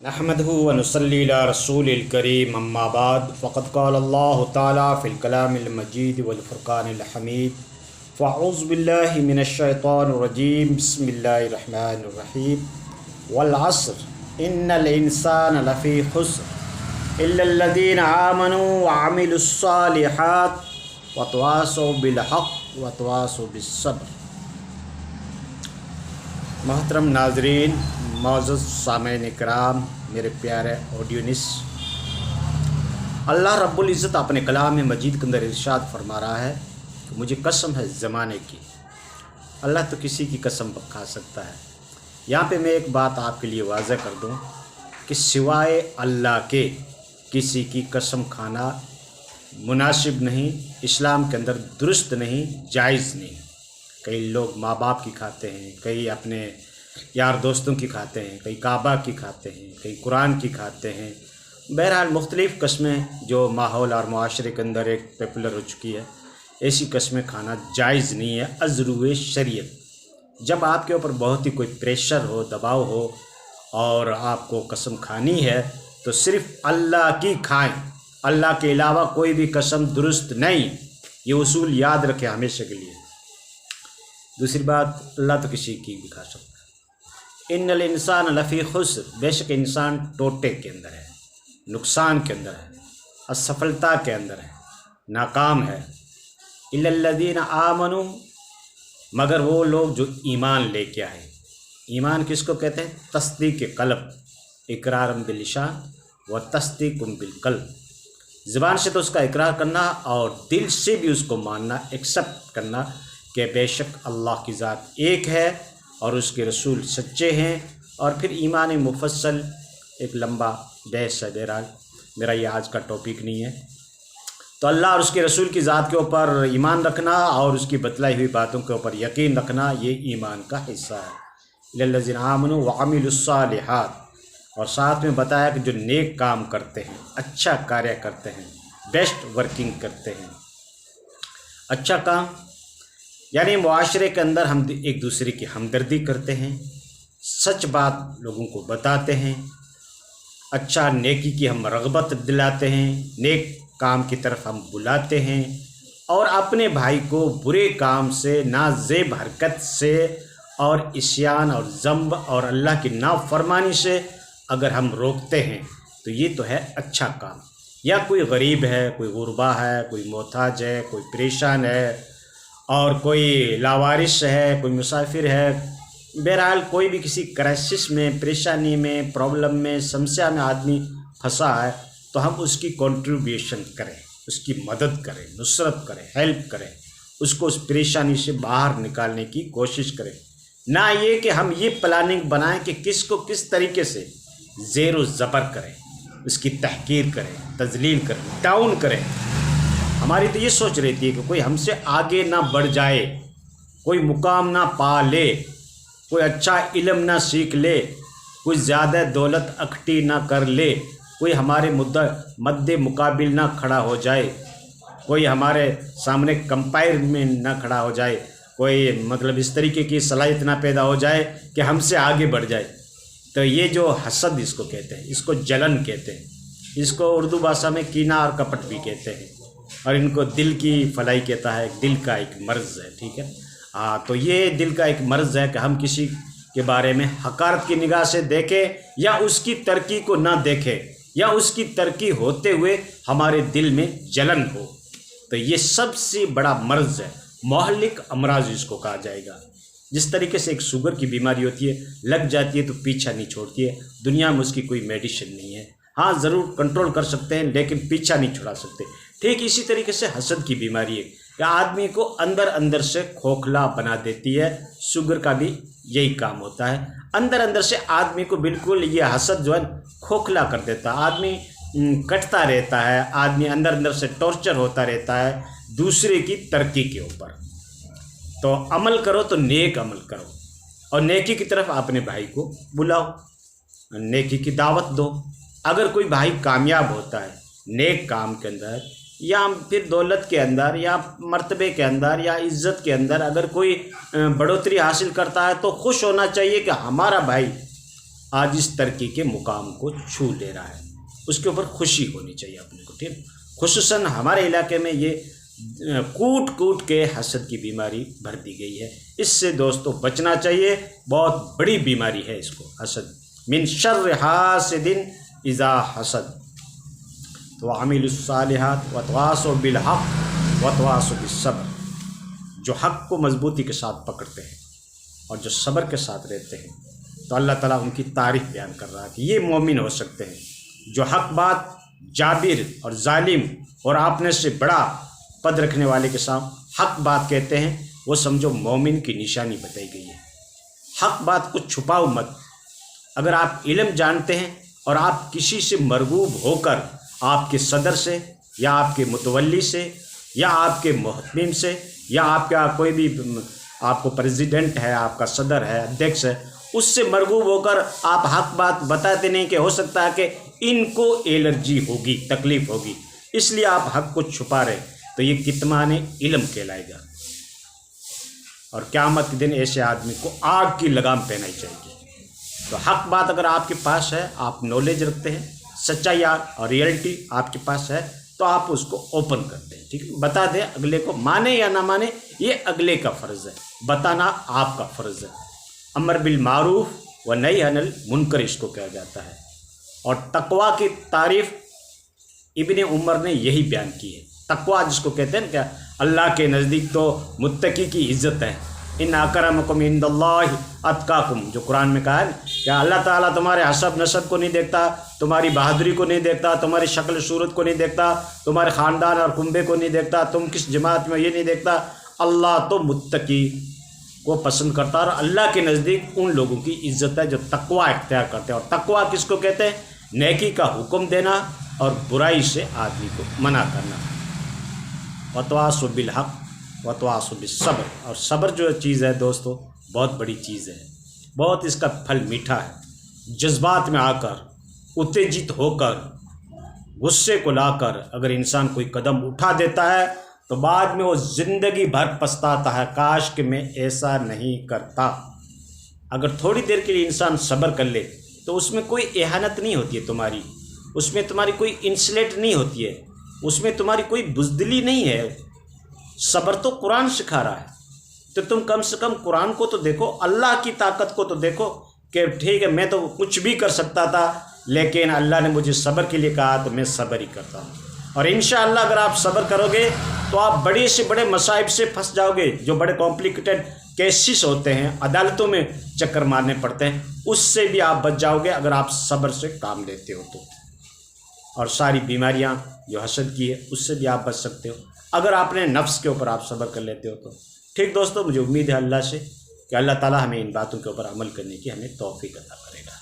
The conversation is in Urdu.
نحمده ونصلي على رسول الكريم اما بعد فقد قال الله تعالى في الكلام المجيد والفرقان الحميد فاعوذ بالله من الشيطان الرجيم بسم الله الرحمن الرحيم والعصر ان الانسان لفي خسر الا الذين آمنوا وعملوا الصالحات وتواصوا بالحق وتواصوا بالصبر۔ محترم ناظرین، معزز سامعین کرام، میرے پیارے آڈینس، اللہ رب العزت اپنے کلام مجید کے اندر ارشاد فرما رہا ہے کہ مجھے قسم ہے زمانے کی۔ اللہ تو کسی کی قسم کھا سکتا ہے۔ یہاں پہ میں ایک بات آپ کے لیے واضح کر دوں کہ سوائے اللہ کے کسی کی قسم کھانا مناسب نہیں، اسلام کے اندر درست نہیں، جائز نہیں۔ کئی لوگ ماں باپ کی کھاتے ہیں، کئی اپنے یار دوستوں کی کھاتے ہیں، کئی کعبہ کی کھاتے ہیں، کئی قرآن کی کھاتے ہیں۔ بہرحال مختلف قسمیں جو ماحول اور معاشرے کے اندر ایک پاپولر ہو چکی ہے، ایسی قسمیں کھانا جائز نہیں ہے از روئے شریعت۔ جب آپ کے اوپر بہت ہی کوئی پریشر ہو، دباؤ ہو اور آپ کو قسم کھانی ہے تو صرف اللہ کی کھائیں، اللہ کے علاوہ کوئی بھی قسم درست نہیں۔ یہ اصول یاد رکھیں ہمیشہ کے لیے۔ دوسری بات، اللہ تو کسی کی بھی کھا سکتا ہے۔ ان الانسان لفی خسر، بے شک انسان ٹوٹے کے اندر ہے، نقصان کے اندر ہے، اسفلتا کے اندر ہے، ناکام ہے۔ الا الذین آمنوا، مگر وہ لوگ جو ایمان لے کے آئے۔ ایمان کس کو کہتے ہیں؟ تصدیق قلب، اقرار باللسان و تصدیق بالقلب۔ زبان سے تو اس کا اقرار کرنا اور دل سے بھی اس کو ماننا، ایکسیپٹ کرنا کہ بے شک اللہ کی ذات ایک ہے اور اس کے رسول سچے ہیں۔ اور پھر ایمان مفصل ایک لمبا بحث ہے، بہرحال میرا یہ آج کا ٹاپک نہیں ہے۔ تو اللہ اور اس کے رسول کی ذات کے اوپر ایمان رکھنا اور اس کی بتلائی ہوئی باتوں کے اوپر یقین رکھنا، یہ ایمان کا حصہ ہے۔ الذین آمنوا وعملوا الصالحات، اور ساتھ میں بتایا کہ جو نیک کام کرتے ہیں، اچھا کاریہ کرتے ہیں، بیسٹ ورکنگ کرتے ہیں۔ اچھا کام یعنی معاشرے کے اندر ہم ایک دوسرے کی ہمدردی کرتے ہیں، سچ بات لوگوں کو بتاتے ہیں، اچھا نیکی کی ہم رغبت دلاتے ہیں، نیک کام کی طرف ہم بلاتے ہیں، اور اپنے بھائی کو برے کام سے، نازیب حرکت سے اور عصیان اور ذنب اور اللہ کی نافرمانی سے اگر ہم روکتے ہیں تو یہ تو ہے اچھا کام۔ یا کوئی غریب ہے، کوئی غربا ہے، کوئی محتاج ہے، کوئی پریشان ہے، اور کوئی لاوارث ہے، کوئی مسافر ہے، بہرحال کوئی بھی کسی کرائسس میں، پریشانی میں، پرابلم میں، سمسیا میں آدمی پھنسا ہے تو ہم اس کی کنٹریبیوشن کریں، اس کی مدد کریں، نصرت کریں، ہیلپ کریں، اس کو اس پریشانی سے باہر نکالنے کی کوشش کریں۔ نہ یہ کہ ہم یہ پلاننگ بنائیں کہ کس کو کس طریقے سے زیر و زبر کریں، اس کی تحقیر کریں، تذلیل کریں، ڈاؤن کریں۔ ہماری تو یہ سوچ رہتی ہے کہ کوئی ہم سے آگے نہ بڑھ جائے، کوئی مقام نہ پا لے، کوئی اچھا علم نہ سیکھ لے، کوئی زیادہ دولت اکٹھی نہ کر لے، کوئی ہمارے مد مقابل نہ کھڑا ہو جائے، کوئی ہمارے سامنے کمپائر میں نہ کھڑا ہو جائے، کوئی مطلب اس طریقے کی صلاحیت نہ پیدا ہو جائے کہ ہم سے آگے بڑھ جائے۔ تو یہ جو حسد اس کو کہتے ہیں، اس کو جلن کہتے ہیں، اس کو اردو بھاشا میں کینہ اور کپٹ بھی کہتے ہیں، اور ان کو دل کی فلائی کہتا ہے، دل کا ایک مرض ہے، ٹھیک ہے۔ تو یہ دل کا ایک مرض ہے کہ ہم کسی کے بارے میں حقارت کی نگاہ سے دیکھیں، یا اس کی ترقی کو نہ دیکھیں، یا اس کی ترقی ہوتے ہوئے ہمارے دل میں جلن ہو۔ تو یہ سب سے بڑا مرض ہے، مہلک امراض اس کو کہا جائے گا۔ جس طریقے سے ایک شوگر کی بیماری ہوتی ہے، لگ جاتی ہے تو پیچھا نہیں چھوڑتی ہے، دنیا میں اس کی کوئی میڈیسن نہیں ہے۔ ہاں ضرور کنٹرول کر سکتے ہیں لیکن پیچھا نہیں چھڑا سکتے۔ ٹھیک اسی طریقے سے حسد کی بیماری ہے کہ آدمی کو اندر اندر سے کھوکھلا بنا دیتی ہے۔ شوگر کا بھی یہی کام ہوتا ہے، اندر اندر سے آدمی کو بالکل یہ حسد جو ہے کھوکھلا کر دیتا ہے۔ آدمی کٹتا رہتا ہے، آدمی اندر اندر سے ٹارچر ہوتا رہتا ہے دوسرے کی ترقی کے اوپر۔ تو عمل کرو تو نیک عمل کرو، اور نیکی کی طرف اپنے بھائی کو بلاؤ، نیکی کی دعوت دو۔ اگر کوئی بھائی کامیاب ہوتا ہے نیک کام کے اندر، یا پھر دولت کے اندر، یا مرتبے کے اندر، یا عزت کے اندر اگر کوئی بڑھوتری حاصل کرتا ہے تو خوش ہونا چاہیے کہ ہمارا بھائی آج اس ترقی کے مقام کو چھو لے رہا ہے، اس کے اوپر خوشی ہونی چاہیے اپنے کو، ٹھیک۔ خصوصاً ہمارے علاقے میں یہ کوٹ کوٹ کے حسد کی بیماری بھر دی گئی ہے، اس سے دوستو بچنا چاہیے، بہت بڑی بیماری ہے اس کو، حسد۔ من شر حاسد اذا حسد وعملوا الصالحات وتواصوا بالحق وتواصوا بالصبر۔ جو حق کو مضبوطی کے ساتھ پکڑتے ہیں اور جو صبر کے ساتھ رہتے ہیں، تو اللہ تعالیٰ ان کی تعریف بیان کر رہا ہے کہ یہ مومن ہو سکتے ہیں جو حق بات جابر اور ظالم اور اپنے سے بڑا پد رکھنے والے کے ساتھ حق بات کہتے ہیں، وہ سمجھو مومن کی نشانی بتائی گئی ہے۔ حق بات کو چھپاؤ مت۔ اگر آپ علم جانتے ہیں اور آپ کسی سے مرغوب ہو کر آپ کے صدر سے یا آپ کے متولی سے یا آپ کے محتمم سے یا آپ کا کوئی بھی آپ کو پریزیڈنٹ ہے، آپ کا صدر ہے، ادھیکش ہے، اس سے مرغوب ہو کر آپ حق بات بتاتے نہیں کہ ہو سکتا ہے کہ ان کو الرجی ہوگی، تکلیف ہوگی، اس لیے آپ حق کو چھپا رہے، تو یہ کتمان علم کہلائے گا، اور قیامت کے دن ایسے آدمی کو آگ کی لگام پہنائی جائے گی۔ تو حق بات اگر آپ کے پاس ہے، آپ نالج رکھتے ہیں، سچائی اور ریئلٹی آپ کے پاس ہے، تو آپ اس کو اوپن کرتے ہیں، ٹھیک ہے، بتا دیں، اگلے کو مانے یا نہ مانے یہ اگلے کا فرض ہے، بتانا آپ کا فرض ہے۔ امر بالمعروف و نہی عن المنکر اس کو کہا جاتا ہے۔ اور تقویٰ کی تعریف ابن عمر نے یہی بیان کی ہے۔ تقویٰ جس کو کہتے ہیں نا، کیا اللہ کے نزدیک تو متقی کی عزت ہے، ان اکرمکم عند اللہ اتقاکم، جو قرآن میں کہا ہے کہ اللہ تعالیٰ تمہارے حسب نسب کو نہیں دیکھتا، تمہاری بہادری کو نہیں دیکھتا، تمہاری شکل صورت کو نہیں دیکھتا، تمہارے خاندان اور کنبے کو نہیں دیکھتا، تم کس جماعت میں، یہ نہیں دیکھتا۔ اللہ تو متقی کو پسند کرتا ہے، اور اللہ کے نزدیک ان لوگوں کی عزت ہے جو تقویٰ اختیار کرتے ہیں۔ اور تقویٰ کس کو کہتے ہیں؟ نیکی کا حکم دینا اور برائی سے آدمی کو منع کرنا۔ وتواصوا بالحق وتواصوا بالصبر، اور صبر جو چیز ہے دوستو بہت بڑی چیز ہے، بہت اس کا پھل میٹھا ہے۔ جذبات میں آ کر، اتےجت ہو کر، غصے کو لا کر اگر انسان کوئی قدم اٹھا دیتا ہے تو بعد میں وہ زندگی بھر پچھتاتا ہے، کاش کہ میں ایسا نہیں کرتا۔ اگر تھوڑی دیر کے لیے انسان صبر کر لے تو اس میں کوئی اہانت نہیں ہوتی ہے تمہاری، اس میں تمہاری کوئی انسلٹ نہیں ہوتی ہے، اس میں تمہاری کوئی بزدلی نہیں ہے۔ صبر تو قرآن سکھا رہا ہے، تو تم کم سے کم قرآن کو تو دیکھو، اللہ کی طاقت کو تو دیکھو کہ ٹھیک ہے میں تو کچھ بھی کر سکتا تھا، لیکن اللہ نے مجھے صبر کے لیے کہا تو میں صبر ہی کرتا ہوں۔ اور انشاءاللہ اگر آپ صبر کرو گے تو آپ بڑے سے بڑے مصائب سے پھنس جاؤ گے، جو بڑے کمپلیکیٹڈ کیسز ہوتے ہیں، عدالتوں میں چکر مارنے پڑتے ہیں، اس سے بھی آپ بچ جاؤ گے اگر آپ صبر سے کام لیتے ہو تو۔ اور ساری بیماریاں جو حسد کی ہے اس سے بھی آپ بچ سکتے ہو اگر آپ نے نفس کے اوپر آپ صبر کر لیتے ہو تو۔ ٹھیک دوستو، مجھے امید ہے اللہ سے کہ اللہ تعالیٰ ہمیں ان باتوں کے اوپر عمل کرنے کی ہمیں توفیق عطا کرے گا۔